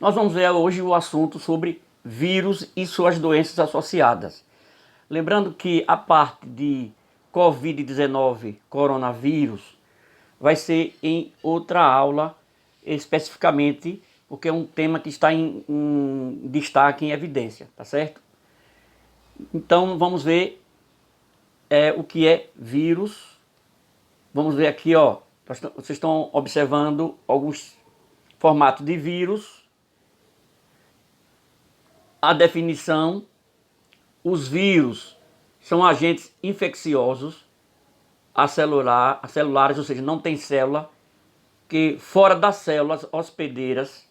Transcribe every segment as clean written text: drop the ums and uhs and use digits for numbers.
Nós vamos ver hoje o assunto sobre vírus e suas doenças associadas. Lembrando que a parte de Covid-19, coronavírus, vai ser em outra aula especificamente, porque é um tema que está em destaque, em evidência, tá certo? Então vamos ver o que é vírus. Vamos ver aqui, ó, vocês estão observando alguns formatos de vírus, a definição. Os vírus são agentes infecciosos acelulares, ou seja, não tem célula, que fora das células hospedeiras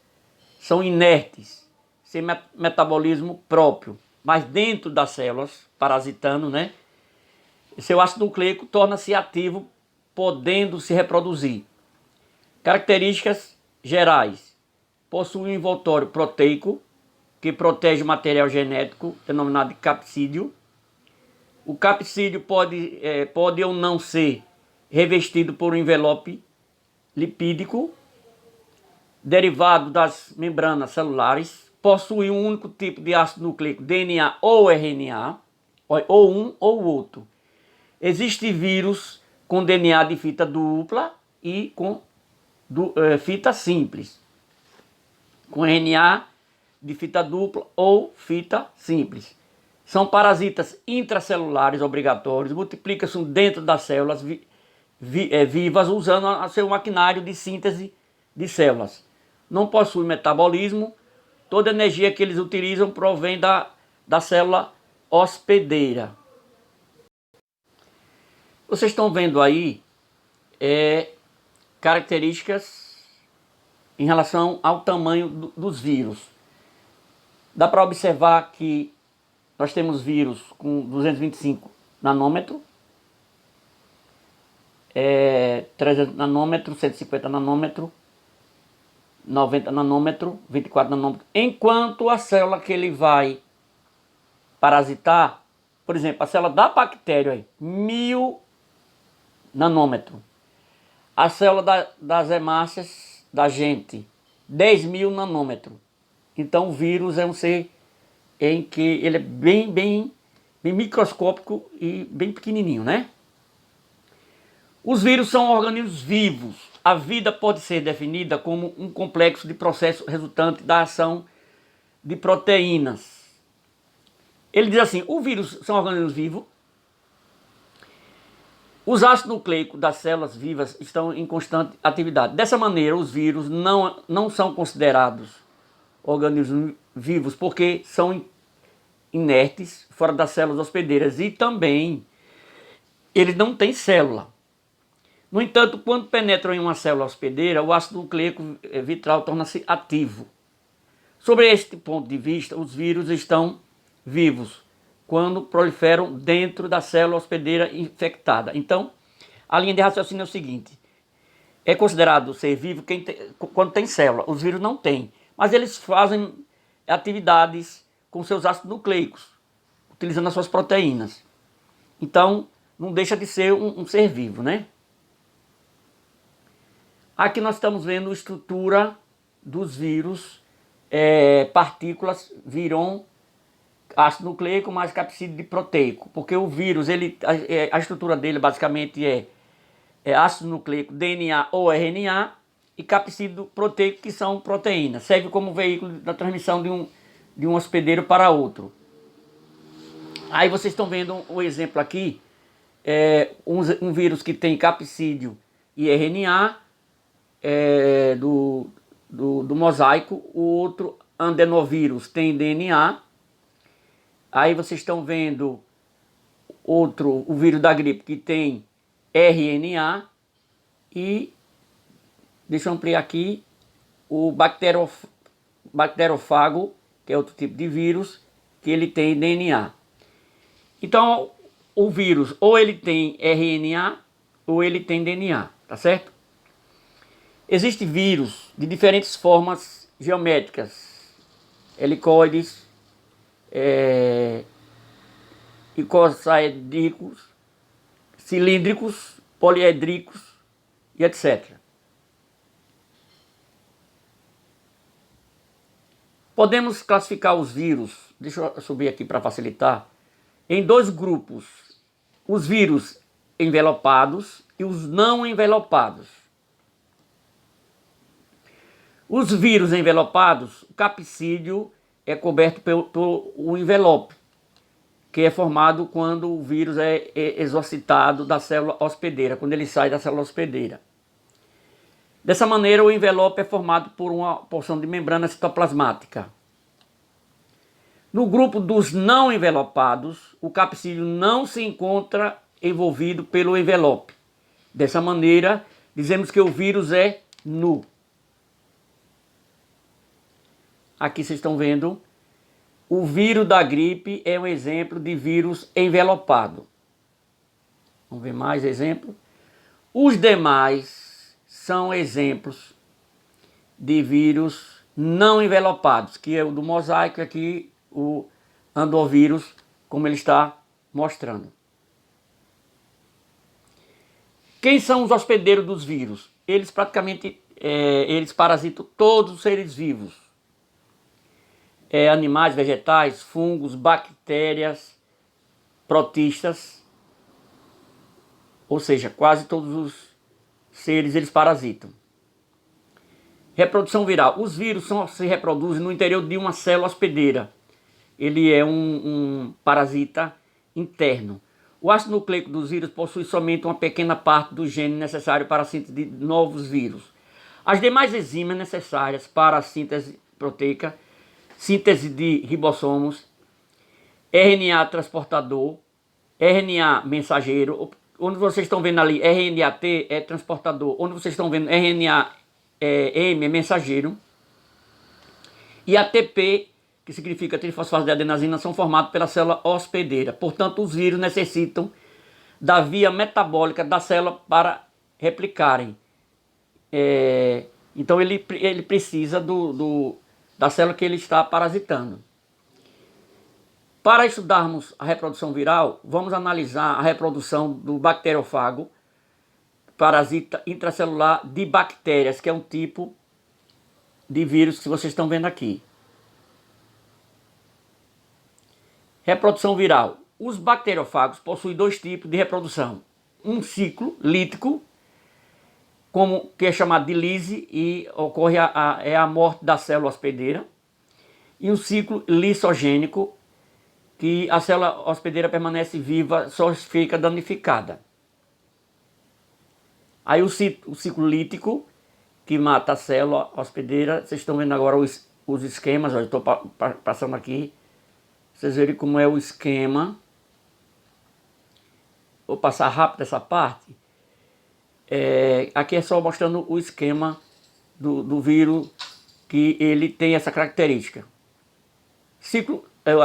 são inertes, sem metabolismo próprio, mas dentro das células, parasitando, né? Seu ácido nucleico torna-se ativo, podendo se reproduzir. Características gerais: possui um envoltório proteico, que protege o material genético, denominado de capsídeo. O capsídeo pode ou não ser revestido por um envelope lipídico, derivado das membranas celulares. Possui um único tipo de ácido nucleico, DNA ou RNA, ou um ou outro. Existe vírus com DNA de fita dupla e com fita simples, com RNA de fita dupla ou fita simples. São parasitas intracelulares obrigatórios, multiplicam-se dentro das células vivas usando seu maquinário de síntese de células. Não possui metabolismo, toda a energia que eles utilizam provém da célula hospedeira. Vocês estão vendo aí características em relação ao tamanho dos vírus. Dá para observar que nós temos vírus com 225 nanômetros, 300 nanômetros, 150 nanômetros, 90 nanômetros, 24 nanômetros. Enquanto a célula que ele vai parasitar, por exemplo, a célula da bactéria, aí, 1000 nanômetros. A célula das hemácias da gente, 10.000 nanômetros. Então o vírus é um ser em que ele é bem microscópico e bem pequenininho, né? Os vírus são organismos vivos. A vida pode ser definida como um complexo de processos resultante da ação de proteínas. Ele diz assim: o vírus são organismos vivos. Os ácidos nucleicos das células vivas estão em constante atividade. Dessa maneira, os vírus não são considerados organismos vivos porque são inertes, fora das células hospedeiras, e também eles não têm célula. No entanto, quando penetram em uma célula hospedeira, o ácido nucleico vitral torna-se ativo. Sobre este ponto de vista, os vírus estão vivos quando proliferam dentro da célula hospedeira infectada. Então, a linha de raciocínio é o seguinte: é considerado ser vivo quando tem célula. Os vírus não têm, mas eles fazem atividades com seus ácidos nucleicos, utilizando as suas proteínas. Então, não deixa de ser um ser vivo, né? Aqui nós estamos vendo a estrutura dos vírus, partículas, viram ácido nucleico mais capsídeo proteico, porque o vírus, a estrutura dele basicamente é ácido nucleico, DNA ou RNA, e capsídeo proteico, que são proteínas. Serve como veículo da transmissão de um hospedeiro para outro. Aí vocês estão vendo um exemplo aqui, um vírus que tem capsídeo e RNA, do mosaico. O outro adenovírus tem DNA. Aí vocês estão vendo o vírus da gripe, que tem RNA. E deixa eu ampliar aqui, o bacteriofago, que é outro tipo de vírus, que ele tem DNA. Então, o vírus ou ele tem RNA ou ele tem DNA, tá certo? Existem vírus de diferentes formas geométricas, helicoides, icosaedricos, cilíndricos, poliedricos e etc. Podemos classificar os vírus, deixa eu subir aqui para facilitar, em dois grupos: os vírus envelopados e os não envelopados. Os vírus envelopados, o capsídeo é coberto pelo envelope, que é formado quando o vírus é exorcitado da célula hospedeira, quando ele sai da célula hospedeira. Dessa maneira, o envelope é formado por uma porção de membrana citoplasmática. No grupo dos não envelopados, o capsídeo não se encontra envolvido pelo envelope. Dessa maneira, dizemos que o vírus é nu. Aqui vocês estão vendo, o vírus da gripe é um exemplo de vírus envelopado. Vamos ver mais exemplo. Os demais são exemplos de vírus não envelopados, que é o do mosaico, aqui o andovírus, como ele está mostrando. Quem são os hospedeiros dos vírus? Eles praticamente eles parasitam todos os seres vivos. Animais, vegetais, fungos, bactérias, protistas, ou seja, quase todos os seres eles parasitam. Reprodução viral. Os vírus se reproduzem no interior de uma célula hospedeira. Ele é um parasita interno. O ácido nucleico dos vírus possui somente uma pequena parte do gene necessário para a síntese de novos vírus. As demais enzimas necessárias para a síntese proteica, síntese de ribossomos, RNA transportador, RNA mensageiro, onde vocês estão vendo ali RNA-T é transportador, onde vocês estão vendo RNA-M é mensageiro, e ATP, que significa trifosfato de adenosina, são formados pela célula hospedeira. Portanto, os vírus necessitam da via metabólica da célula para replicarem. Então ele precisa da célula que ele está parasitando. Para estudarmos a reprodução viral, vamos analisar a reprodução do bacteriófago, parasita intracelular de bactérias, que é um tipo de vírus que vocês estão vendo aqui. Reprodução viral. Os bacteriófagos possuem dois tipos de reprodução. Um ciclo lítico, que é chamado de lise, e ocorre a morte da célula hospedeira. E um ciclo lisogênico, que a célula hospedeira permanece viva, só fica danificada. Aí o ciclo lítico, que mata a célula hospedeira, vocês estão vendo agora os esquemas, eu estou passando aqui, vocês verem como é o esquema. Vou passar rápido essa parte. Aqui é só mostrando o esquema do vírus, que ele tem essa característica.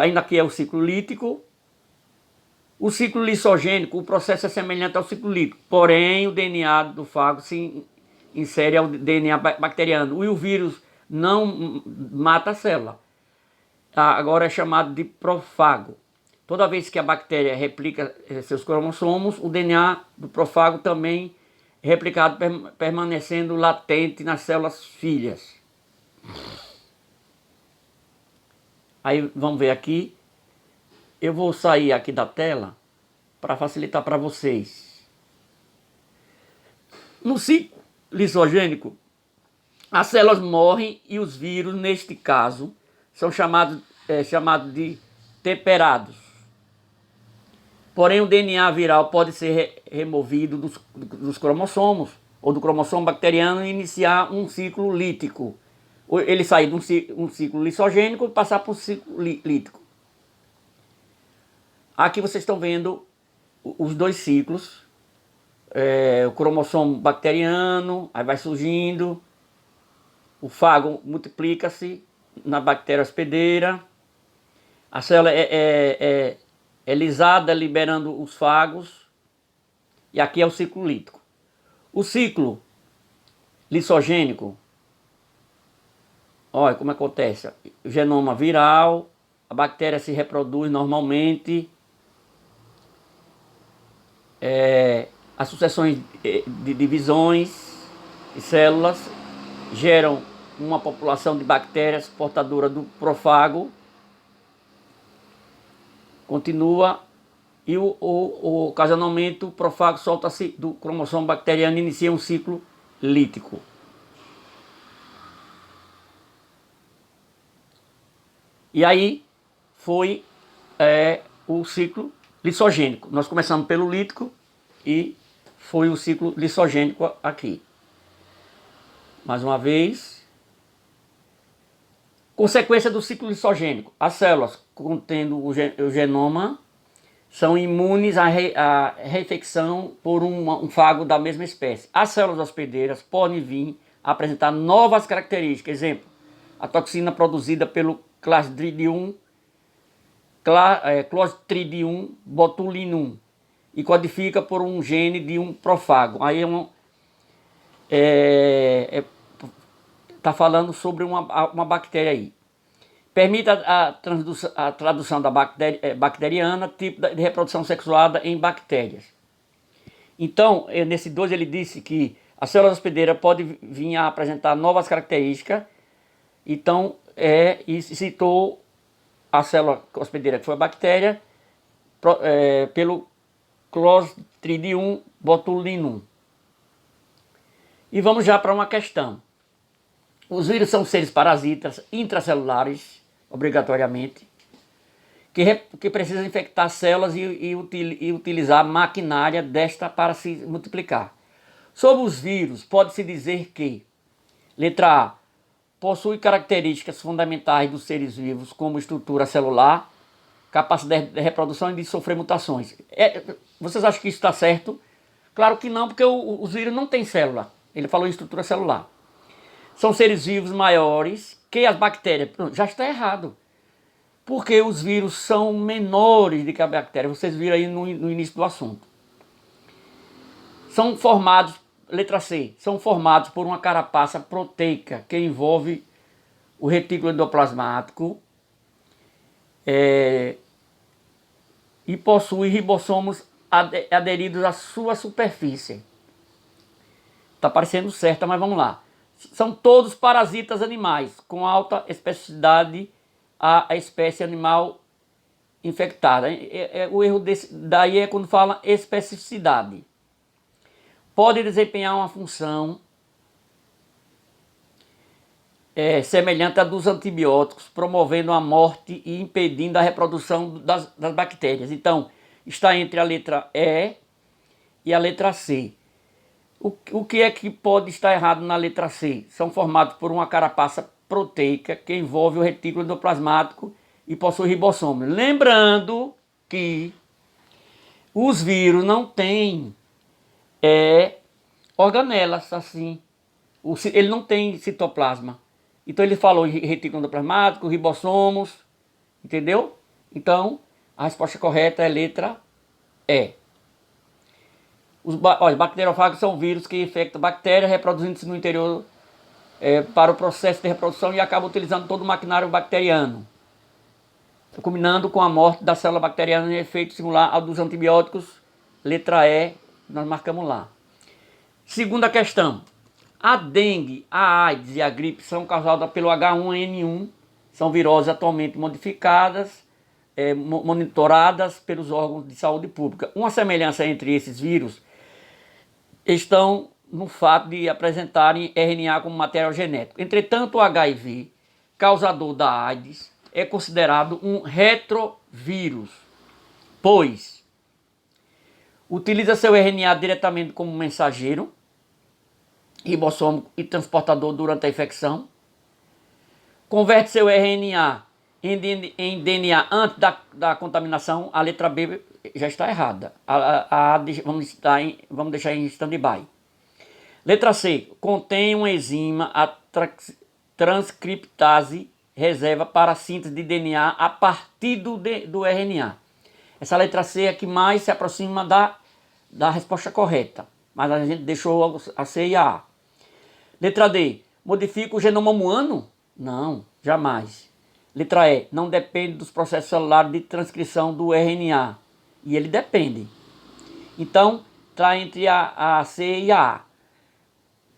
Ainda aqui é o ciclo lítico. O ciclo lisogênico, o processo é semelhante ao ciclo lítico, porém o DNA do fago se insere ao DNA bacteriano e o vírus não mata a célula. Agora é chamado de profago. Toda vez que a bactéria replica seus cromossomos, o DNA do profago também é replicado, permanecendo latente nas células filhas. Aí vamos ver aqui. Eu vou sair aqui da tela para facilitar para vocês. No ciclo lisogênico, as células morrem e os vírus, neste caso, são chamados de temperados. Porém, o DNA viral pode ser removido dos cromossomos ou do cromossomo bacteriano e iniciar um ciclo lítico. Ele sair de um ciclo lisogênico e passar para um ciclo lítico. Aqui vocês estão vendo os dois ciclos. O cromossomo bacteriano, aí vai surgindo. O fago multiplica-se na bactéria hospedeira. A célula é lisada, liberando os fagos. E aqui é o ciclo lítico. O ciclo lisogênico, olha como acontece. O genoma viral, a bactéria se reproduz normalmente. As sucessões de divisões de células geram uma população de bactérias portadora do profago continua e ocasionalmente o profago solta-se do cromossomo bacteriano e inicia um ciclo lítico. E aí foi o ciclo lissogênico. Nós começamos pelo lítico e foi o ciclo lissogênico aqui. Mais uma vez. Consequência do ciclo lissogênico. As células contendo o genoma são imunes à reinfecção por um fago da mesma espécie. As células hospedeiras podem vir a apresentar novas características. Exemplo, a toxina produzida pelo Clostridium botulinum e codifica por um gene de um profago. Aí está falando sobre uma bactéria aí. Permite a tradução da bacteriana, tipo de reprodução sexuada em bactérias. Então, nesse 2 ele disse que a célula hospedeira pode vir a apresentar novas características. Então, e citou a célula hospedeira, que foi a bactéria, pelo Clostridium botulinum. E vamos já para uma questão. Os vírus são seres parasitas intracelulares, obrigatoriamente, que precisam infectar células e utilizar maquinária desta para se multiplicar. Sobre os vírus, pode-se dizer que, letra A, possui características fundamentais dos seres vivos, como estrutura celular, capacidade de reprodução e de sofrer mutações. Vocês acham que isso está certo? Claro que não, porque os vírus não têm célula. Ele falou em estrutura celular. São seres vivos maiores que as bactérias. Já está errado. Porque os vírus são menores do que a bactéria. Vocês viram aí no início do assunto. São formados, letra C, são formados por uma carapaça proteica que envolve o retículo endoplasmático e possui ribossomos aderidos à sua superfície. Está parecendo certo, mas vamos lá. São todos parasitas animais, com alta especificidade à espécie animal infectada. O erro daí é quando fala especificidade. Pode desempenhar uma função semelhante à dos antibióticos, promovendo a morte e impedindo a reprodução das bactérias. Então, está entre a letra E e a letra C. O que é que pode estar errado na letra C? São formados por uma carapaça proteica que envolve o retículo endoplasmático e possui ribossomos. Lembrando que os vírus não têm organelas assim. Ele não tem citoplasma. Então ele falou em retículo endoplasmático, ribossomos, entendeu? Então a resposta correta é letra E. Os bacteriofagos são vírus que infectam bactérias, reproduzindo-se no interior para o processo de reprodução e acabam utilizando todo o maquinário bacteriano, culminando com a morte da célula bacteriana em efeito similar ao dos antibióticos. Letra E, nós marcamos lá. Segunda questão. A dengue, a AIDS e a gripe são causadas pelo H1N1, são viroses atualmente modificadas, monitoradas pelos órgãos de saúde pública. Uma semelhança entre esses vírus estão no fato de apresentarem RNA como material genético. Entretanto, o HIV, causador da AIDS, é considerado um retrovírus, pois utiliza seu RNA diretamente como mensageiro, ribossômico e transportador durante a infecção, converte seu RNA em DNA antes da contaminação. A letra B já está errada. Vamos deixar em stand-by. Letra C. Contém uma enzima, a transcriptase, reserva para a síntese de DNA a partir do RNA. Essa letra C é a que mais se aproxima da resposta correta. Mas a gente deixou a C e a A. Letra D. Modifica o genoma humano? Não, jamais. Letra E. Não depende dos processos celulares de transcrição do RNA. E ele depende. Então, está entre a C e a A.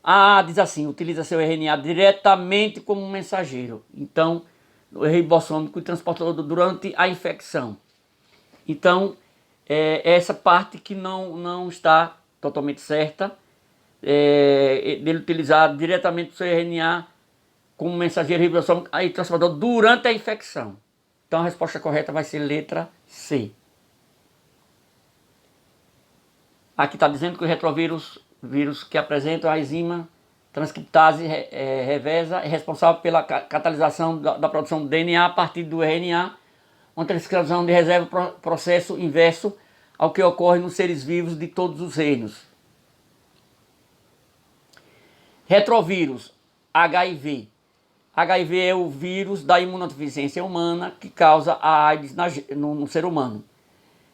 Ah, diz assim, utiliza seu RNA diretamente como um mensageiro. Então, o ribossômico e transportador durante a infecção. Então, é essa parte que não está totalmente certa, dele utilizar diretamente o seu RNA como mensageiro ribossômico e transportador durante a infecção. Então, a resposta correta vai ser letra C. Aqui está dizendo que o retrovírus, vírus que apresenta a enzima transcriptase reversa, é responsável pela catalisação da produção do DNA a partir do RNA, uma transcrição de reserva, processo inverso ao que ocorre nos seres vivos de todos os reinos. Retrovírus, HIV. HIV é o vírus da imunodeficiência humana que causa a AIDS no ser humano.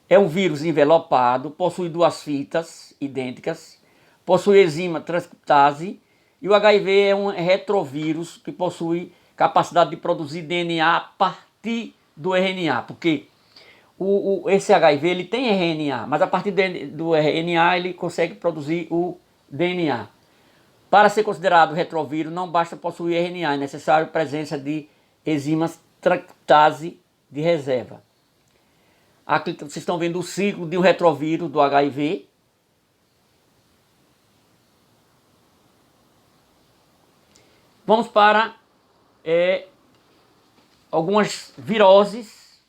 É um vírus envelopado, possui duas fitas idênticas, possui enzima transcriptase e o HIV é um retrovírus que possui capacidade de produzir DNA a partir do RNA, porque esse HIV ele tem RNA, mas a partir do RNA ele consegue produzir o DNA. Para ser considerado retrovírus não basta possuir RNA, é necessário a presença de enzimas transcriptase de reserva. Aqui vocês estão vendo o ciclo de um retrovírus do HIV. Vamos para algumas viroses,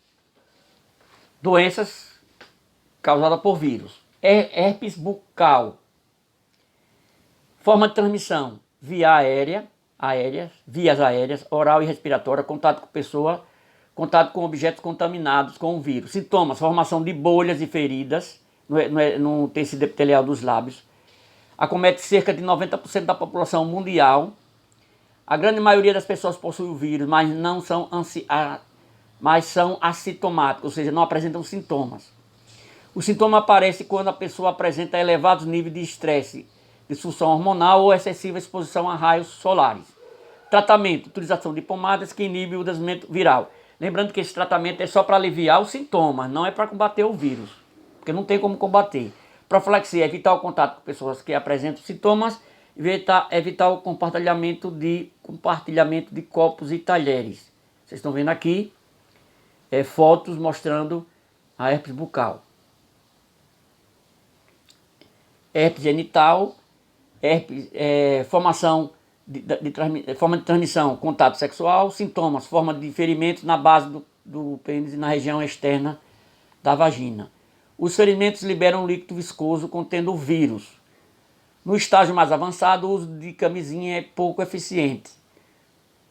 doenças causadas por vírus. Herpes bucal. Forma de transmissão: via vias aéreas, oral e respiratória, contato com pessoa, contato com objetos contaminados com o vírus. Sintomas: formação de bolhas e feridas no tecido epitelial dos lábios. Acomete cerca de 90% da população mundial. A grande maioria das pessoas possui o vírus, mas são assintomáticos, ou seja, não apresentam sintomas. O sintoma aparece quando a pessoa apresenta elevados níveis de estresse, disfunção hormonal ou excessiva exposição a raios solares. Tratamento: utilização de pomadas que inibem o desenvolvimento viral. Lembrando que esse tratamento é só para aliviar os sintomas, não é para combater o vírus, porque não tem como combater. Profilaxia: evitar o contato com pessoas que apresentam sintomas, evitar o compartilhamento de copos e talheres. Vocês estão vendo aqui fotos mostrando a herpes bucal. Herpes genital, forma de transmissão, contato sexual. Sintomas: forma de ferimentos na base do pênis e na região externa da vagina. Os ferimentos liberam um líquido viscoso contendo o vírus. No estágio mais avançado, o uso de camisinha é pouco eficiente.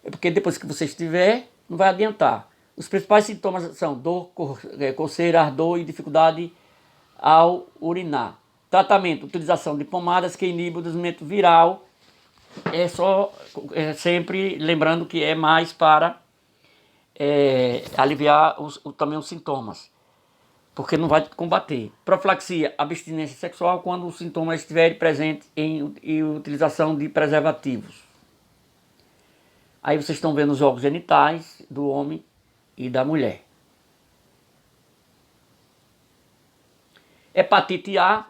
É porque depois que você estiver, não vai adiantar. Os principais sintomas são dor, coceira, ardor e dificuldade ao urinar. Tratamento: utilização de pomadas que inibem o desenvolvimento viral. Sempre lembrando que é mais para aliviar também os sintomas, porque não vai combater. Profilaxia: abstinência sexual quando os sintomas estiverem presentes em utilização de preservativos. Aí vocês estão vendo os órgãos genitais do homem e da mulher. Hepatite A.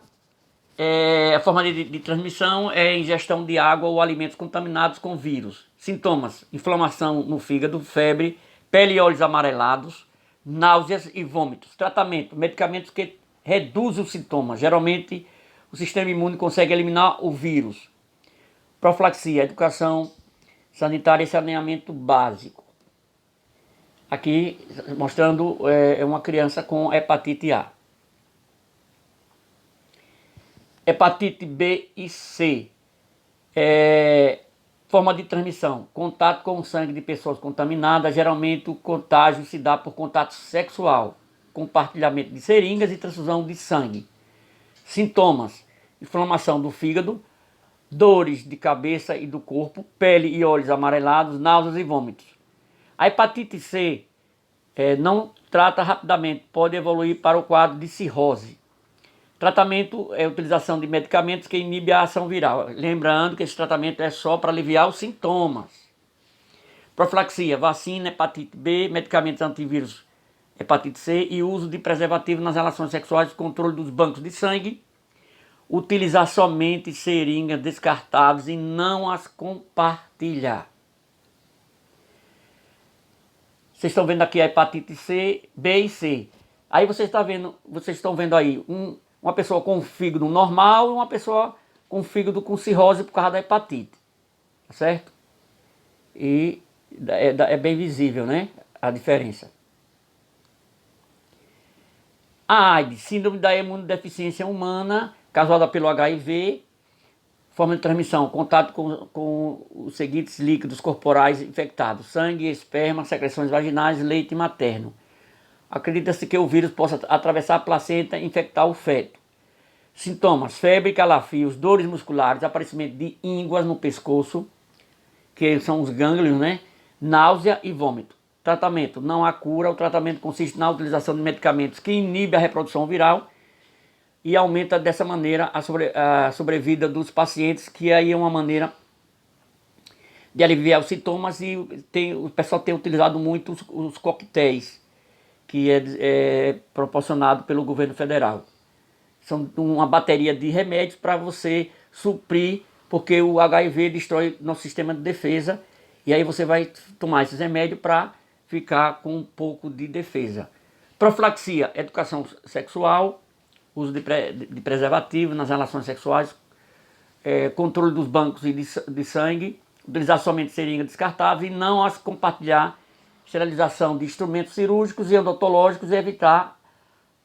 A forma de transmissão é ingestão de água ou alimentos contaminados com vírus. Sintomas: inflamação no fígado, febre, pele e olhos amarelados, náuseas e vômitos. Tratamento: medicamentos que reduzem os sintomas. Geralmente o sistema imune consegue eliminar o vírus. Profilaxia: educação sanitária e saneamento básico. Aqui mostrando uma criança com hepatite A. Hepatite B e C. Forma de transmissão: contato com o sangue de pessoas contaminadas. Geralmente o contágio se dá por contato sexual, compartilhamento de seringas e transfusão de sangue. Sintomas: inflamação do fígado, dores de cabeça e do corpo, pele e olhos amarelados, náuseas e vômitos. A hepatite C não trata rapidamente, pode evoluir para o quadro de cirrose. Tratamento é a utilização de medicamentos que inibem a ação viral. Lembrando que esse tratamento é só para aliviar os sintomas. Profilaxia: vacina, hepatite B, medicamentos antivírus, hepatite C e uso de preservativo nas relações sexuais, controle dos bancos de sangue. utilizar somente seringas descartáveis e não as compartilhar. Vocês estão vendo aqui a hepatite C, B e C. Aí vocês estão vendo aí uma pessoa com fígado normal e uma pessoa com fígado com cirrose por causa da hepatite. Certo? E é bem visível, né? A diferença. A AIDS, síndrome da imunodeficiência humana, causada pelo HIV, forma de transmissão, contato com os seguintes líquidos corporais infectados: sangue, esperma, secreções vaginais, leite materno. Acredita-se que o vírus possa atravessar a placenta e infectar o feto. Sintomas: febre, calafrios, dores musculares, aparecimento de ínguas no pescoço, que são os gânglios, né? Náusea e vômito. Tratamento: não há cura. O tratamento consiste na utilização de medicamentos que inibem a reprodução viral e aumenta dessa maneira a sobrevida dos pacientes, que aí é uma maneira de aliviar os sintomas. E o pessoal tem utilizado muito os coquetéis, que é proporcionado pelo governo federal. São uma bateria de remédios para você suprir, porque o HIV destrói nosso sistema de defesa, e aí você vai tomar esses remédios para ficar com um pouco de defesa. Profilaxia: educação sexual, uso de preservativo nas relações sexuais, controle dos bancos de sangue, utilizar somente seringa descartável e não as compartilhar, esterilização de instrumentos cirúrgicos e odontológicos e evitar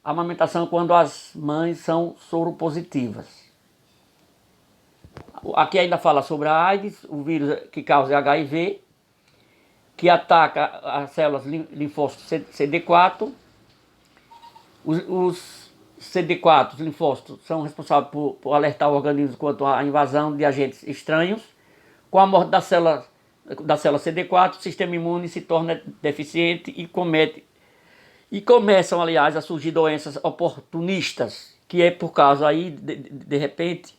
a amamentação quando as mães são soropositivas. Aqui ainda fala sobre a AIDS, o vírus que causa HIV, que ataca as células linfócitos CD4. Os CD4, os linfócitos, são responsáveis por alertar o organismo quanto à invasão de agentes estranhos. Com a morte da célula CD4, o sistema imune se torna deficiente e começam, aliás, a surgir doenças oportunistas, que é por causa aí, de repente,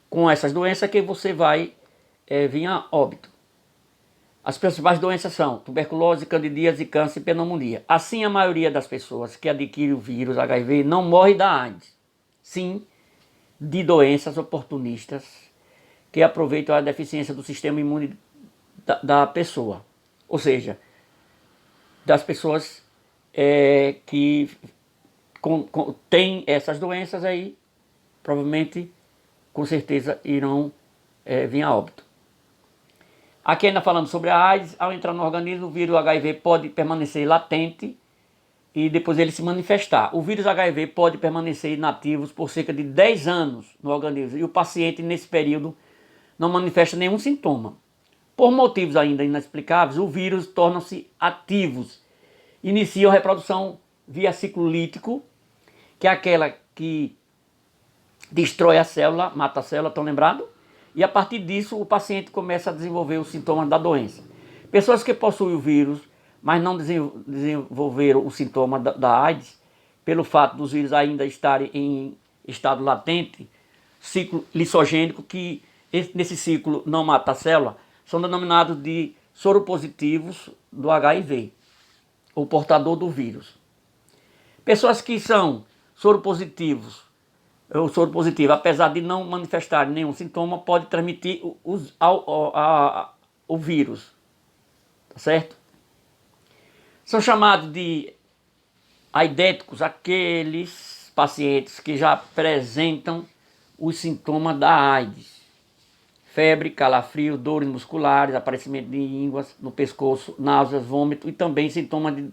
com essas doenças que você vai vir a óbito. As principais doenças são tuberculose, candidíase, câncer e pneumonia. Assim, a maioria das pessoas que adquirem o vírus HIV não morre da AIDS, sim de doenças oportunistas que aproveitam a deficiência do sistema imune da pessoa. Ou seja, das pessoas que têm essas doenças aí, provavelmente, com certeza, irão vir a óbito. Aqui ainda falando sobre a AIDS, ao entrar no organismo, o vírus HIV pode permanecer latente e depois ele se manifestar. O vírus HIV pode permanecer inativo por cerca de 10 anos no organismo e o paciente, nesse período, não manifesta nenhum sintoma. Por motivos ainda inexplicáveis, o vírus torna-se ativos, iniciam a reprodução via ciclo lítico, que é aquela que destrói a célula, mata a célula, estão lembrados? E a partir disso o paciente começa a desenvolver os sintomas da doença. Pessoas que possuem o vírus, mas não desenvolveram o sintoma da AIDS, pelo fato dos vírus ainda estarem em estado latente, ciclo lissogênico, que nesse ciclo não mata a célula, são denominados de soropositivos do HIV, o portador do vírus. Pessoas que são soropositivos, o soro positivo, apesar de não manifestar nenhum sintoma, pode transmitir o vírus, tá certo? São chamados de aidéticos aqueles pacientes que já apresentam os sintomas da AIDS: febre, calafrio, dores musculares, aparecimento de ínguas no pescoço, náuseas, vômito e também sintomas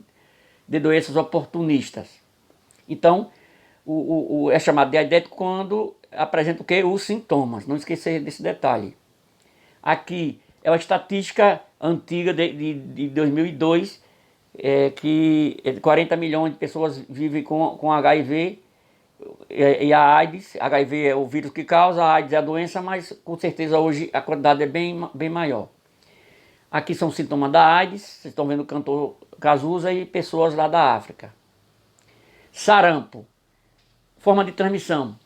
de doenças oportunistas. Então, é chamado de aidético quando apresenta o quê? Os sintomas. Não esquecer desse detalhe. Aqui é uma estatística antiga de 2002, que 40 milhões de pessoas vivem com HIV e a AIDS. HIV é o vírus que causa, a AIDS é a doença, mas com certeza hoje a quantidade é bem maior. Aqui são os sintomas da AIDS, vocês estão vendo o cantor Cazuza e pessoas lá da África. Sarampo. Forma de transmissão: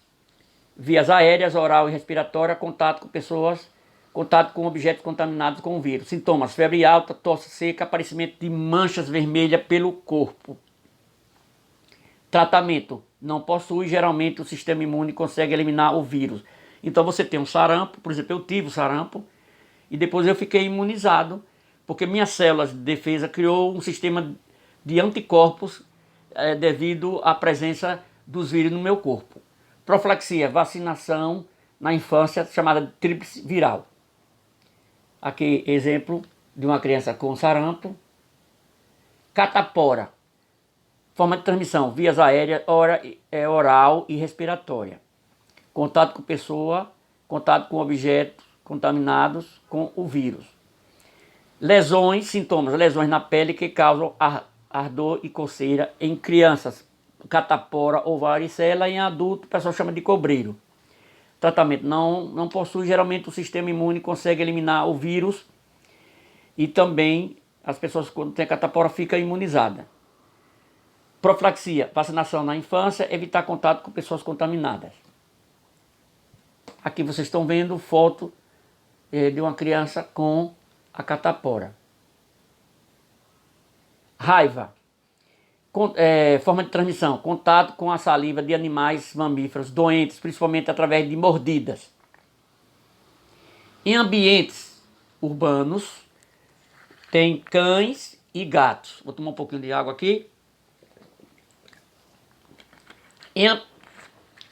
vias aéreas, oral e respiratória, contato com pessoas, contato com objetos contaminados com o vírus. Sintomas: febre alta, tosse seca, aparecimento de manchas vermelhas pelo corpo. Tratamento: não possui, geralmente o sistema imune consegue eliminar o vírus. Então você tem um sarampo, por exemplo, eu tive o sarampo e depois eu fiquei imunizado, porque minhas células de defesa criou um sistema de anticorpos devido à presença dos vírus no meu corpo. Profilaxia, vacinação na infância chamada de tríplice viral. Aqui exemplo de uma criança com sarampo. Catapora, forma de transmissão, vias aéreas, oral e respiratória. Contato com pessoa, contato com objetos contaminados com o vírus. Lesões, sintomas, lesões na pele que causam ardor e coceira em crianças, catapora ou varicela, em adulto o pessoal chama de cobreiro. Tratamento, não possui, geralmente o sistema imune consegue eliminar o vírus e também as pessoas quando tem catapora ficam imunizadas. Profilaxia, vacinação na infância, evitar contato com pessoas contaminadas. Aqui vocês estão vendo foto de uma criança com a catapora. Raiva, forma de transmissão, contato com a saliva de animais mamíferos doentes, principalmente através de mordidas. Em ambientes urbanos, tem cães e gatos. Vou tomar um pouquinho de água aqui.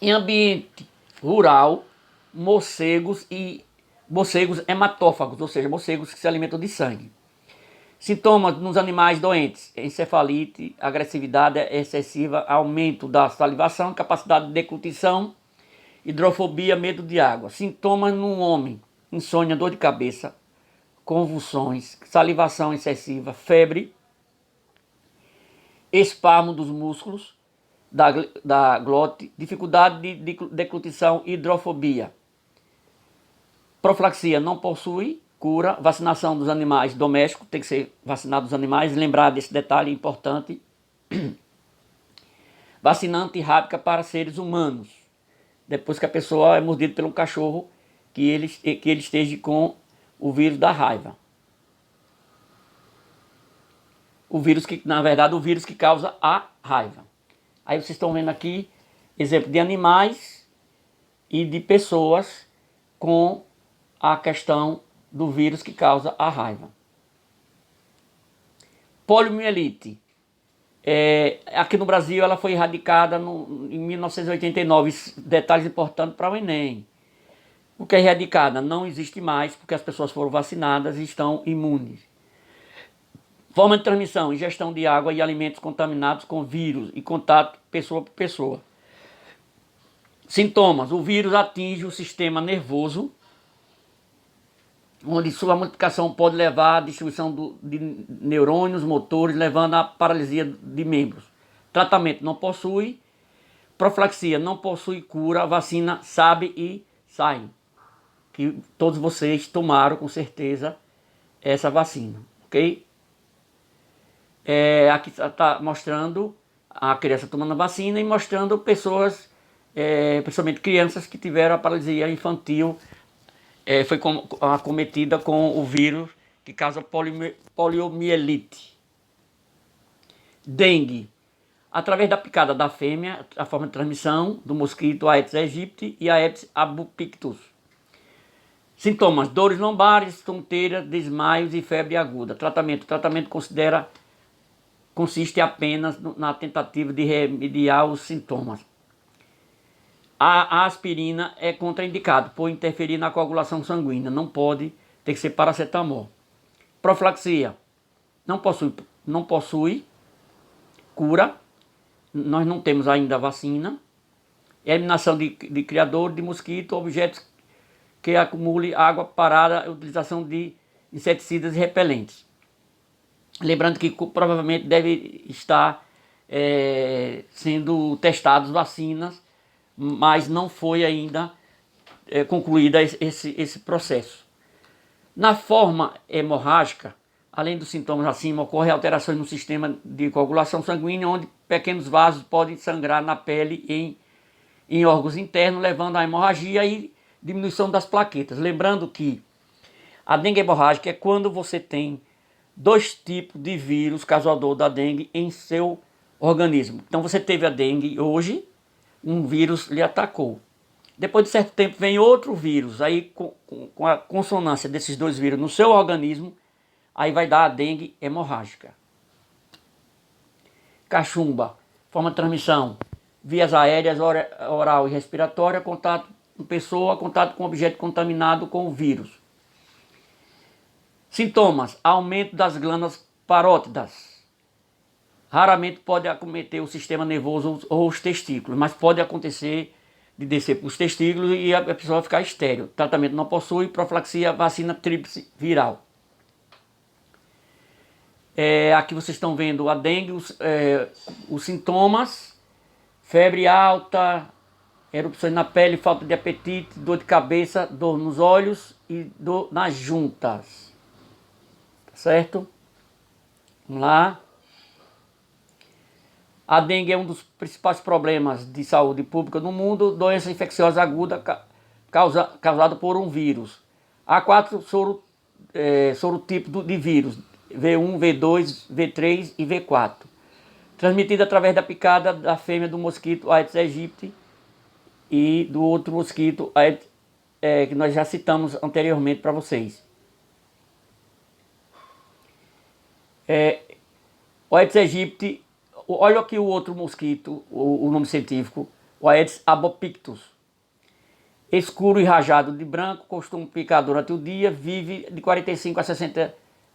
Em ambiente rural, morcegos hematófagos, ou seja, morcegos que se alimentam de sangue. Sintomas nos animais doentes: encefalite, agressividade excessiva, aumento da salivação, capacidade de deglutição, hidrofobia, medo de água. Sintomas no homem: insônia, dor de cabeça, convulsões, salivação excessiva, febre, espasmo dos músculos da glote, dificuldade de deglutição, hidrofobia. Profilaxia, não possui cura. Vacinação dos animais domésticos, tem que ser vacinado os animais, lembrar desse detalhe importante. Vacina antirrábica para seres humanos, depois que a pessoa é mordida pelo cachorro, que ele esteja com o vírus da raiva. O vírus que, na verdade, o vírus que causa a raiva. Aí vocês estão vendo aqui exemplo de animais e de pessoas com a questão do vírus que causa a raiva. Poliomielite. Aqui no Brasil ela foi erradicada em 1989. Detalhes importantes para o Enem. O que é erradicada? Não existe mais porque as pessoas foram vacinadas e estão imunes. Forma de transmissão: ingestão de água e alimentos contaminados com vírus e contato pessoa por pessoa. Sintomas: o vírus atinge o sistema nervoso, onde sua multiplicação pode levar à destruição de neurônios motores, levando à paralisia de membros. Tratamento: não possui. Profilaxia: não possui cura. Vacina SAB e SAIM, que todos vocês tomaram com certeza essa vacina, ok? Aqui está mostrando a criança tomando a vacina e mostrando pessoas, principalmente crianças que tiveram a paralisia infantil, foi acometida com o vírus que causa poliomielite. Dengue: através da picada da fêmea, a forma de transmissão do mosquito Aedes aegypti e Aedes albopictus. Sintomas: dores lombares, tonteira, desmaios e febre aguda. Tratamento: consiste apenas na tentativa de remediar os sintomas. A aspirina é contraindicado por interferir na coagulação sanguínea. Não pode, tem que ser paracetamol. Profilaxia: não possui cura. Nós não temos ainda vacina. Eliminação de criador de mosquito, objetos que acumule água parada, utilização de inseticidas e repelentes. Lembrando que provavelmente deve estar sendo testadas vacinas, mas não foi ainda concluída esse processo. Na forma hemorrágica, além dos sintomas acima, ocorrem alterações no sistema de coagulação sanguínea, onde pequenos vasos podem sangrar na pele e em órgãos internos, levando à hemorragia e diminuição das plaquetas. Lembrando que a dengue hemorrágica é quando você tem dois tipos de vírus causador da dengue em seu organismo. Então você teve a dengue hoje um vírus lhe atacou. Depois de certo tempo vem outro vírus, aí com a consonância desses dois vírus no seu organismo, aí vai dar a dengue hemorrágica. Cachumba, forma de transmissão, vias aéreas, oral e respiratória, contato com pessoa, contato com objeto contaminado com o vírus. Sintomas, aumento das glândulas parótidas. Raramente pode acometer o sistema nervoso ou os testículos, mas pode acontecer de descer para os testículos e a pessoa vai ficar estéril. O tratamento não possui profilaxia, vacina tríplice viral. Aqui vocês estão vendo a dengue, os sintomas: febre alta, erupções na pele, falta de apetite, dor de cabeça, dor nos olhos e dor nas juntas. Tá certo? Vamos lá. A dengue é um dos principais problemas de saúde pública no mundo, doença infecciosa aguda causada por um vírus. Há 4 sorotipos de vírus: V1, V2, V3 e V4. Transmitida através da picada da fêmea do mosquito Aedes aegypti e do outro mosquito que nós já citamos anteriormente para vocês. O Aedes aegypti, olha aqui o outro mosquito, o nome científico, o Aedes albopictus. Escuro e rajado de branco, costuma picar durante o dia, vive de 45 a 60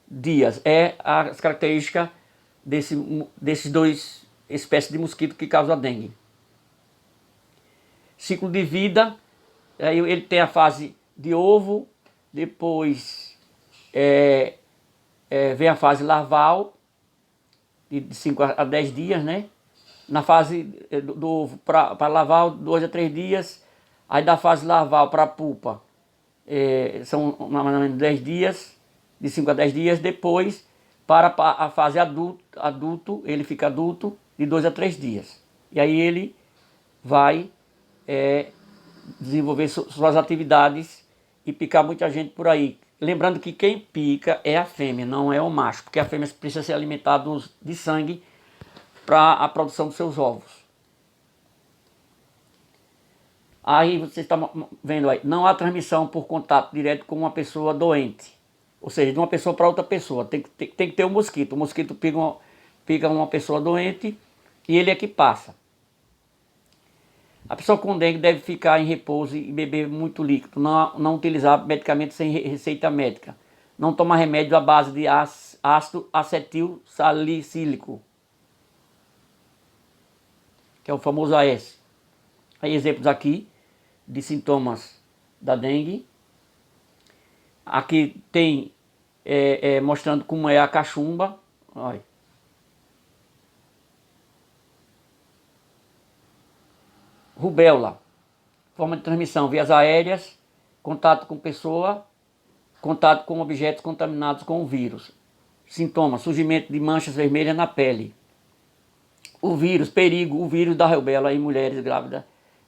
dias. É as características desses dois espécies de mosquito que causam a dengue. Ciclo de vida, ele tem a fase de ovo, depois vem a fase larval, de 5 a 10 dias, né? Na fase do ovo para larval, 2 a 3 dias. Aí da fase larval para a pupa, são mais ou menos 10 dias, de 5 a 10 dias. Depois, para a fase adulto, ele fica adulto de 2 a 3 dias. E aí ele vai desenvolver suas atividades e picar muita gente por aí. Lembrando que quem pica é a fêmea, não é o macho, porque a fêmea precisa ser alimentada de sangue para a produção dos seus ovos. Aí você está vendo aí, não há transmissão por contato direto com uma pessoa doente. Ou seja, de uma pessoa para outra pessoa. Tem que ter um mosquito. O mosquito pica uma pessoa doente e ele é que passa. A pessoa com dengue deve ficar em repouso e beber muito líquido. Não utilizar medicamentos sem receita médica. Não tomar remédio à base de ácido acetil salicílico, que é o famoso AS. Aí exemplos aqui de sintomas da dengue. Aqui tem mostrando como é a cachumba. Olha. Rubéola, forma de transmissão: vias aéreas, contato com pessoa, contato com objetos contaminados com o vírus. Sintomas: surgimento de manchas vermelhas na pele. O vírus da rubéola em mulheres grávidas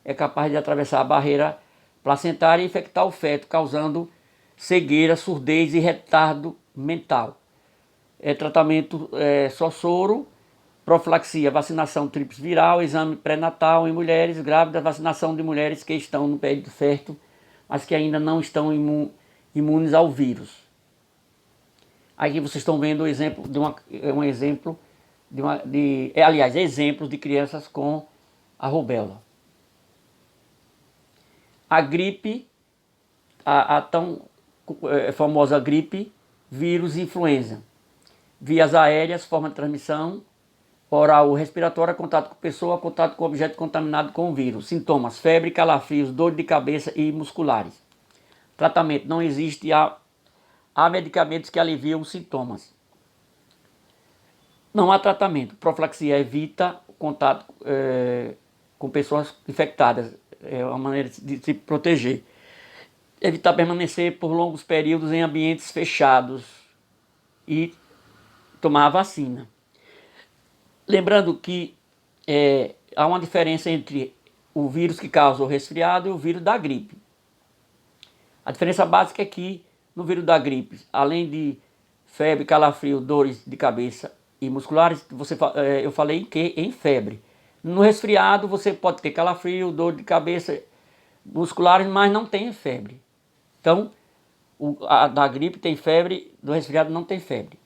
é capaz de atravessar a barreira placentária e infectar o feto, causando cegueira, surdez e retardo mental. Tratamento só soro, profilaxia, vacinação tríplice viral, exame pré-natal em mulheres grávidas, vacinação de mulheres que estão no período fértil, mas que ainda não estão imunes ao vírus. Aqui vocês estão vendo exemplos de crianças com a rubéola. A gripe, a tão famosa gripe, vírus influenza. Vias aéreas, forma de transmissão: oral ou respiratória, contato com pessoa, contato com objeto contaminado com o vírus. Sintomas: febre, calafrios, dor de cabeça e musculares. Tratamento: não existe. Há medicamentos que aliviam os sintomas. Não há tratamento. Profilaxia: evita o contato com pessoas infectadas. É uma maneira de se proteger. Evitar permanecer por longos períodos em ambientes fechados e tomar a vacina. Lembrando que há uma diferença entre o vírus que causa o resfriado e o vírus da gripe. A diferença básica é que no vírus da gripe, além de febre, calafrio, dores de cabeça e musculares, eu falei que em febre. No resfriado você pode ter calafrio, dor de cabeça musculares, mas não tem febre. Então, a da gripe tem febre, do resfriado não tem febre.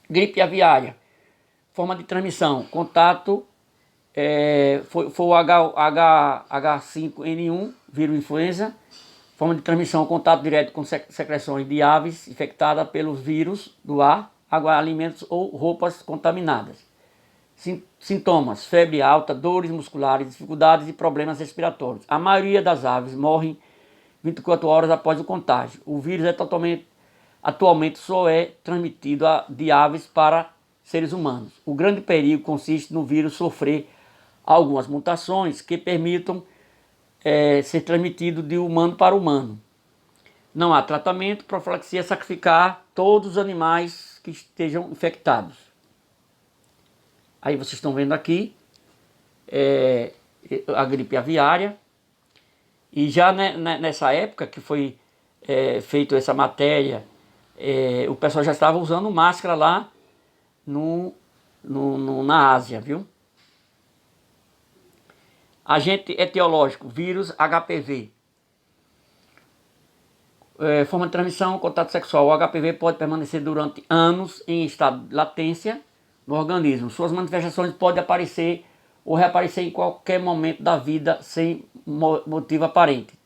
Gripe aviária, forma de transmissão, contato, foi o H5N1, vírus influenza, forma de transmissão, contato direto com secreções de aves infectadas pelos vírus do ar, água, alimentos ou roupas contaminadas. Sintomas: febre alta, dores musculares, dificuldades e problemas respiratórios. A maioria das aves morrem 24 horas após o contágio. O vírus atualmente só é transmitido de aves para seres humanos. O grande perigo consiste no vírus sofrer algumas mutações que permitam ser transmitido de humano para humano. Não há tratamento, profilaxia é sacrificar todos os animais que estejam infectados. Aí vocês estão vendo aqui a gripe aviária. E já nessa época que foi feita essa matéria, o pessoal já estava usando máscara lá na Ásia, viu? Agente etiológico, vírus HPV. Forma de transmissão, contato sexual. O HPV pode permanecer durante anos em estado de latência no organismo. Suas manifestações podem aparecer ou reaparecer em qualquer momento da vida sem motivo aparente.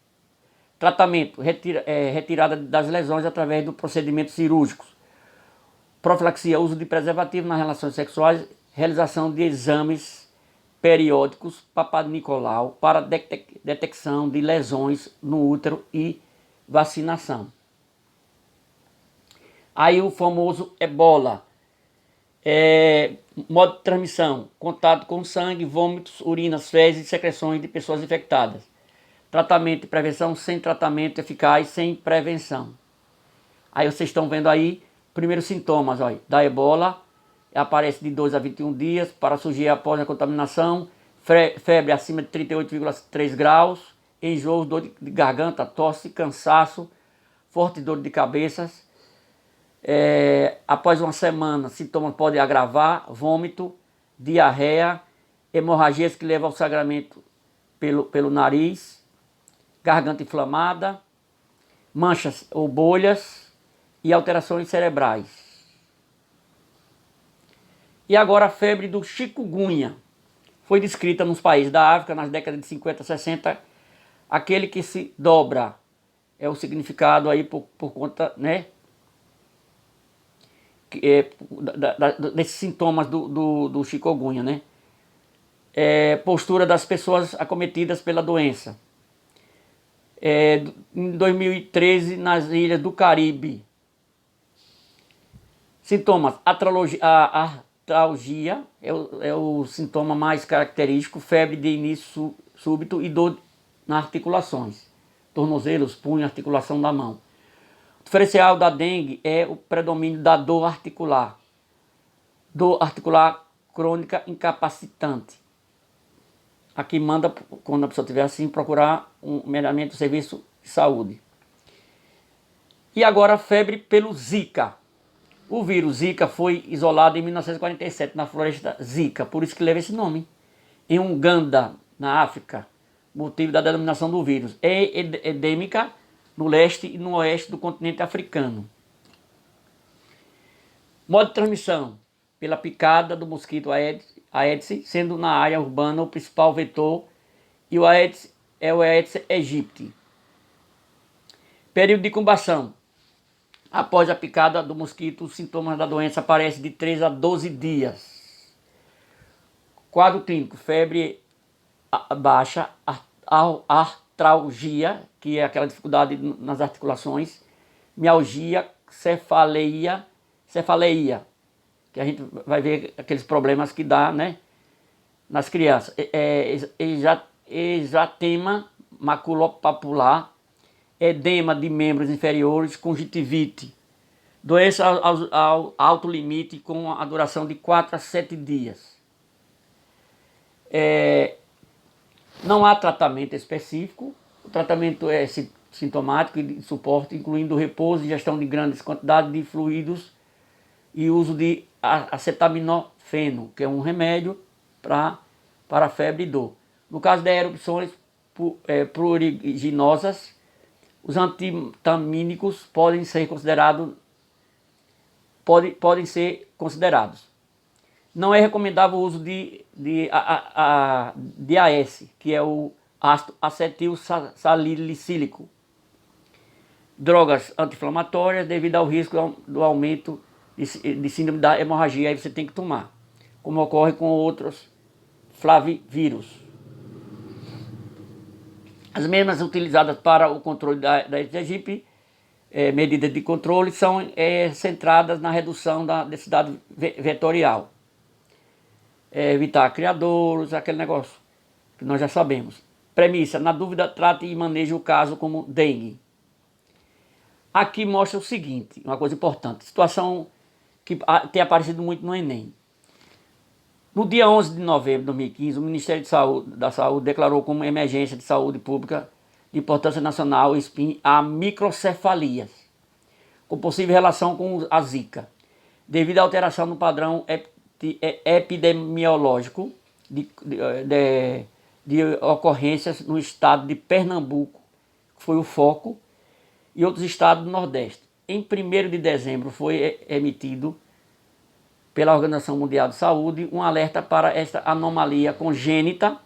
Tratamento: retirada das lesões através do procedimento cirúrgico. Profilaxia: uso de preservativo nas relações sexuais. Realização de exames periódicos Papa Nicolau para detecção de lesões no útero e vacinação. Aí o famoso ebola. Modo de transmissão: contato com sangue, vômitos, urinas, fezes e secreções de pessoas infectadas. Tratamento e prevenção: sem tratamento eficaz, sem prevenção. Aí vocês estão vendo aí, primeiros sintomas da ebola, aparece de 2 a 21 dias, para surgir após a contaminação, febre acima de 38,3 graus, enjoo, dor de garganta, tosse, cansaço, forte dor de cabeça. Após uma semana, sintomas podem agravar: vômito, diarreia, hemorragias que levam ao sangramento pelo nariz, garganta inflamada, manchas ou bolhas e alterações cerebrais. E agora a febre do chikungunya. Foi descrita nos países da África nas décadas de 50 e 60. Aquele que se dobra é o significado aí por conta, né? Desses sintomas do chikungunya, né? Postura das pessoas acometidas pela doença. Em 2013, nas ilhas do Caribe. Sintomas: artralgia é o sintoma mais característico, febre de início súbito e dor nas articulações, tornozelos, punho, articulação da mão. O diferencial da dengue é o predomínio da dor articular crônica incapacitante. Aqui manda, quando a pessoa estiver assim, procurar meramente o serviço de saúde. E agora a febre pelo Zika. O vírus Zika foi isolado em 1947 na floresta Zika, por isso que leva esse nome. Em Uganda, na África, motivo da denominação do vírus. É endêmica no leste e no oeste do continente africano. Modo de transmissão: pela picada do mosquito Aedes, sendo na área urbana o principal vetor, e o Aedes é o Aedes aegypti. Período de incubação: após a picada do mosquito, os sintomas da doença aparecem de 3 a 12 dias. Quadro clínico: febre baixa, artralgia, que é aquela dificuldade nas articulações, mialgia, cefaleia, que a gente vai ver aqueles problemas que dá, né, nas crianças. Exatema maculopapular, edema de membros inferiores, conjuntivite. Doença ao alto limite com a duração de 4 a 7 dias. Não há tratamento específico. O tratamento é sintomático e de suporte, incluindo repouso e gestão de grandes quantidades de fluidos e uso de acetaminofeno, que é um remédio para febre e dor. No caso de erupções pruriginosas, os antihistamínicos podem ser considerados. Não é recomendável o uso de AS, que é o ácido acetil salicílico. Drogas anti-inflamatórias, devido ao risco do aumento de síndrome da hemorragia, aí você tem que tomar, como ocorre com outros flavivírus. As mesmas utilizadas para o controle da gripe, medidas de controle, são centradas na redução da densidade vetorial. Evitar criadouros, aquele negócio que nós já sabemos. Premissa: na dúvida, trate e maneje o caso como dengue. Aqui mostra o seguinte, uma coisa importante, situação que tem aparecido muito no Enem. No dia 11 de novembro de 2015, o Ministério da Saúde declarou como emergência de saúde pública de importância nacional (SPIN) a microcefalias, com possível relação com a Zika, devido à alteração no padrão epidemiológico de ocorrências no estado de Pernambuco, que foi o foco, e outros estados do Nordeste. Em 1º de dezembro foi emitido pela Organização Mundial de Saúde um alerta para esta anomalia congênita,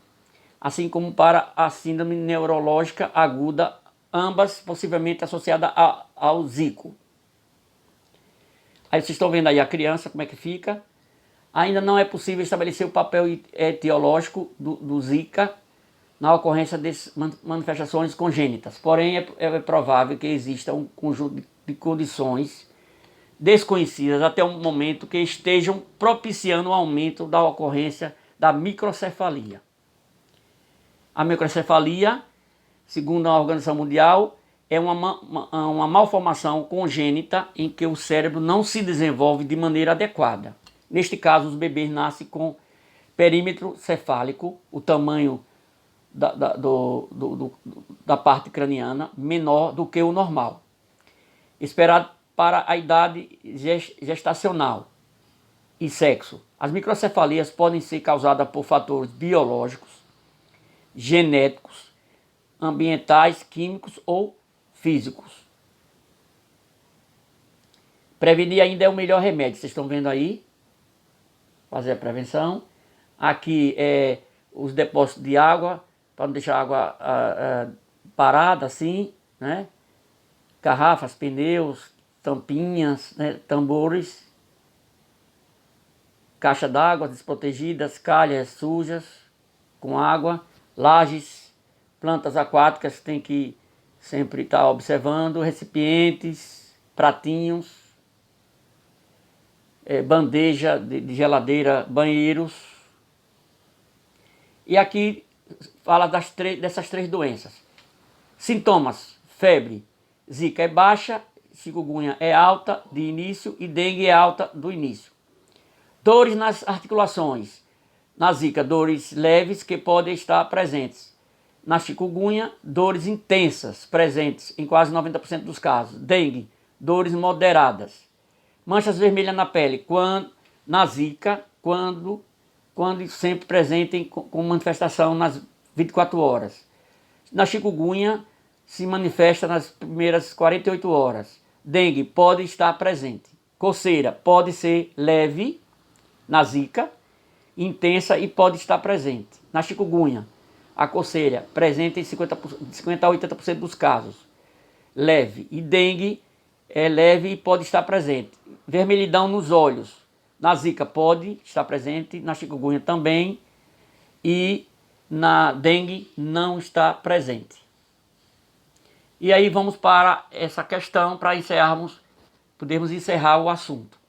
assim como para a síndrome neurológica aguda, ambas possivelmente associadas ao Zika. Aí vocês estão vendo aí a criança, como é que fica. Ainda não é possível estabelecer o papel etiológico do Zika na ocorrência dessas manifestações congênitas. Porém, é provável que exista um conjunto de condições desconhecidas até o momento que estejam propiciando o aumento da ocorrência da microcefalia. A microcefalia, segundo a Organização Mundial, é uma malformação congênita em que o cérebro não se desenvolve de maneira adequada. Neste caso, os bebês nascem com perímetro cefálico, o tamanho da parte craniana menor do que o normal, esperado para a idade gestacional e sexo. As microcefalias podem ser causadas por fatores biológicos, genéticos, ambientais, químicos ou físicos. Prevenir ainda é o melhor remédio. Vocês estão vendo aí? Fazer a prevenção. Aqui é os depósitos de água, para não deixar a água parada assim, né? Garrafas, pneus, tampinhas, né? Tambores, caixa d'água desprotegidas, calhas sujas com água, lajes, plantas aquáticas tem que sempre estar observando, recipientes, pratinhos, bandeja de geladeira, banheiros. E aqui fala dessas três doenças. Sintomas: febre, Zika é baixa, chikungunya é alta de início e dengue é alta do início. Dores nas articulações: na Zika, dores leves que podem estar presentes. Na chikungunya, dores intensas presentes em quase 90% dos casos. Dengue, dores moderadas. Manchas vermelhas na pele, na Zika, quando sempre presente com manifestação nas 24 horas. Na chikungunya, se manifesta nas primeiras 48 horas. Dengue pode estar presente. Coceira pode ser leve na Zika, intensa e pode estar presente. Na chikungunya, a coceira presente em 50 a 80% dos casos. Leve. E dengue é leve e pode estar presente. Vermelhidão nos olhos. Na Zika pode estar presente, na chikungunya também, e na dengue não está presente. E aí vamos para essa questão, para podermos encerrar o assunto.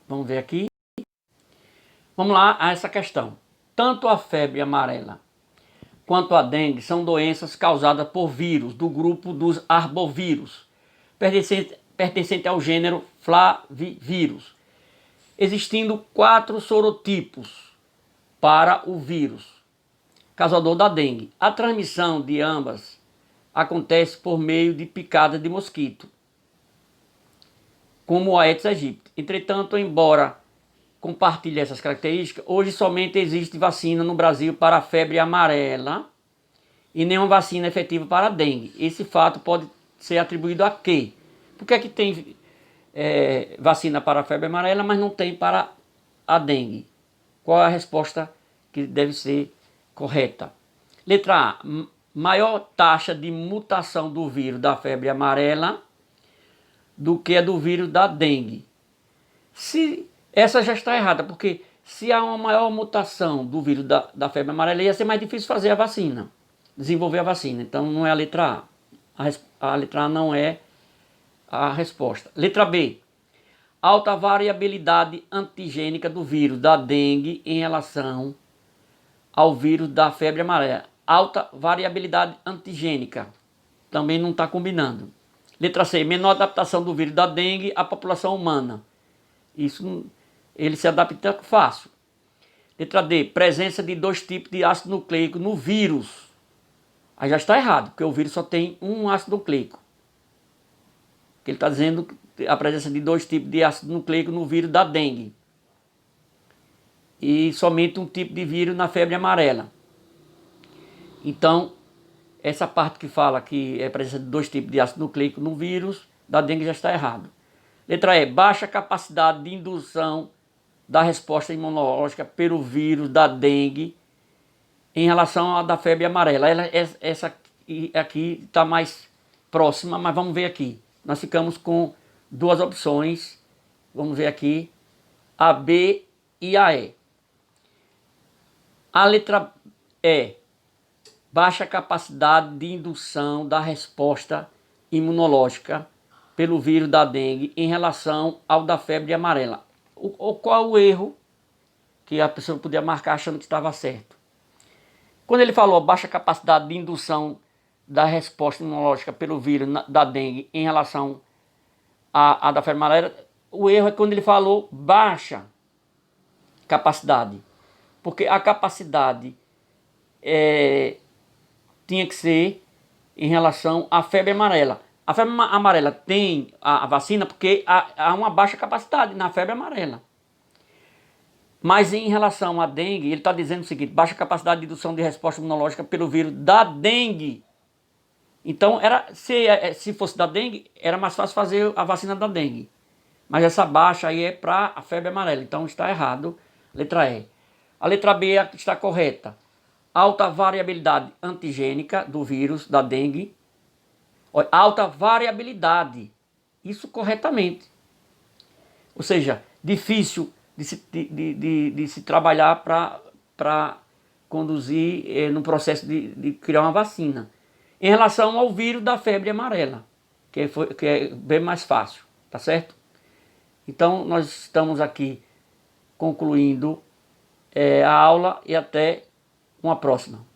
Vamos ver aqui. Vamos lá a essa questão. Tanto a febre amarela quanto a dengue são doenças causadas por vírus do grupo dos arbovírus, pertencente ao gênero Flavivírus, existindo 4 sorotipos para o vírus causador da dengue. A transmissão de ambas acontece por meio de picada de mosquito, como o Aedes aegypti. Entretanto, embora compartilha essas características, hoje somente existe vacina no Brasil para a febre amarela e nenhuma vacina efetiva para a dengue. Esse fato pode ser atribuído a quê? Por que é que tem vacina para a febre amarela, mas não tem para a dengue? Qual é a resposta que deve ser correta? Letra A. Maior taxa de mutação do vírus da febre amarela do que a do vírus da dengue. Se essa já está errada, porque se há uma maior mutação do vírus da febre amarela, ia ser mais difícil fazer a vacina, desenvolver a vacina. Então não é a letra A. A letra A não é a resposta. Letra B. Alta variabilidade antigênica do vírus da dengue em relação ao vírus da febre amarela. Alta variabilidade antigênica. Também não está combinando. Letra C. Menor adaptação do vírus da dengue à população humana. Isso ele se adapta fácil. Letra D. Presença de 2 tipos de ácido nucleico no vírus. Aí já está errado, porque o vírus só tem um ácido nucleico. Ele está dizendo a presença de 2 tipos de ácido nucleico no vírus da dengue. E somente um tipo de vírus na febre amarela. Então, essa parte que fala que é a presença de 2 tipos de ácido nucleico no vírus da dengue já está errado. Letra E. Baixa capacidade de indução da resposta imunológica pelo vírus da dengue em relação à da febre amarela. Essa aqui está mais próxima, mas vamos ver aqui. Nós ficamos com 2 opções. Vamos ver aqui. A B e a E. A letra E. Baixa capacidade de indução da resposta imunológica pelo vírus da dengue em relação ao da febre amarela. Qual o erro que a pessoa podia marcar achando que estava certo? Quando ele falou baixa capacidade de indução da resposta imunológica pelo vírus da dengue em relação à da febre amarela, o erro é quando ele falou baixa capacidade. Porque a capacidade tinha que ser em relação à febre amarela. A febre amarela tem a vacina porque há uma baixa capacidade na febre amarela. Mas em relação à dengue, ele está dizendo o seguinte: baixa capacidade de indução de resposta imunológica pelo vírus da dengue. Então, se fosse da dengue, era mais fácil fazer a vacina da dengue. Mas essa baixa aí é para a febre amarela. Então está errado, letra E. A letra B está correta. Alta variabilidade antigênica do vírus da dengue. Alta variabilidade. Isso corretamente. Ou seja, difícil de se trabalhar para conduzir no processo de criar uma vacina. Em relação ao vírus da febre amarela, que é bem mais fácil, tá certo? Então, nós estamos aqui concluindo a aula e até uma próxima.